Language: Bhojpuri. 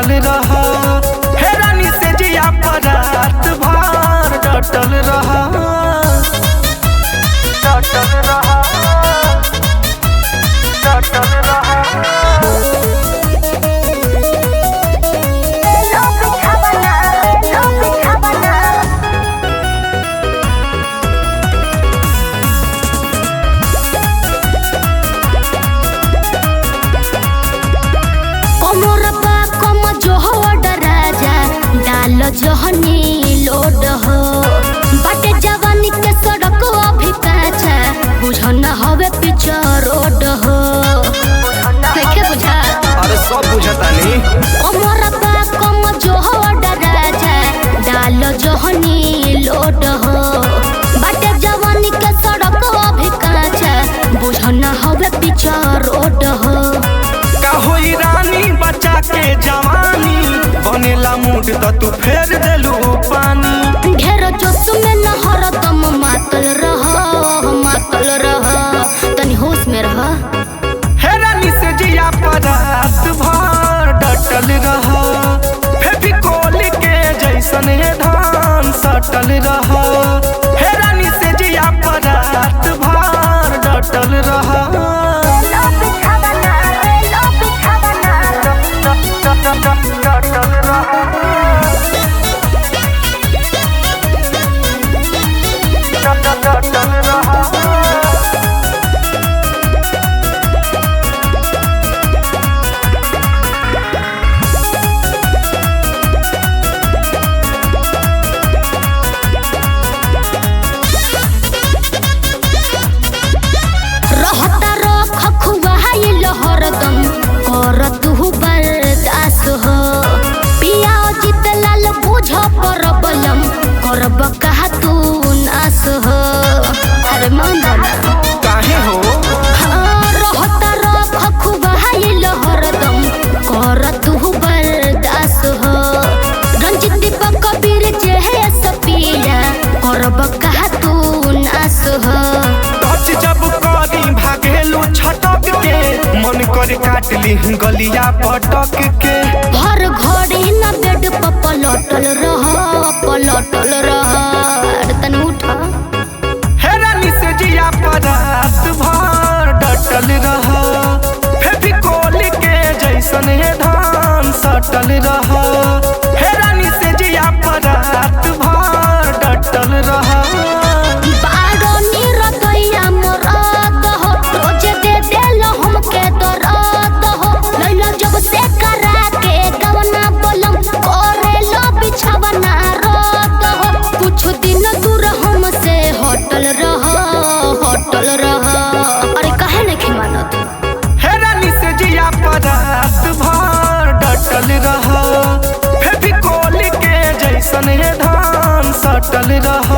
डटल रहा। हे रानी से जिया पर रात भर डटल रहा, डटल रहा, डटल रहा। जहनी लोड हो बाटे जवानी के सड़क अभी काचा बुझन हवे पीछे रोड हो के बुझा। अरे सब बुझतानी कमर बा कम जो हो डराजा डाल जहनी लोड हो बाटे जवानी के सड़क अभी काचा बुझन हवे पीछे रोड हो। का होई रानी बच्चा के जवानी बनेला मूड त तू फेर देलू पानी। ढेर जोश में न हरदम मातल रह, मातल रह, तनी होश में रह। हे रानी से जिया पर रात भर डटल रह, फेविकोल के जैसन धान सटल रह। हे रानी से जिया पर रात भर डटल रह, डटल रह। करब कहा तू नास हो। अरे मंदना काहे हो रहता रख खुबाइल हरदम कर तू बर्दास हो। रंजित दीपक कबीर जे है सपिया करब कहा तू नास हो। टच जब करी भागेलू छटक के मन कर काट ली गलिया पटक के। हर घड़ी न बेड पर पलटल रह, पलटल रह। तनी उठा हे रानी से जिया पर रात भर डटल रह, फेविकोल के जैसन धान सटल रह। हे रानी से जिया पर रात भर डटल रह। बारो निरतैया मरद हो रोजे दे देल हमके दर्द हो। लैला जब से करा के गवना बोलम करेलो बिछवना रद हो। कुछ दिन दूर हमसे हटल रह, हटल रह। अरे काहे नहीं मानत। हे रानी से जिया पर रात भर डटल रह, फेविकोल के जैसन धान सटल रह।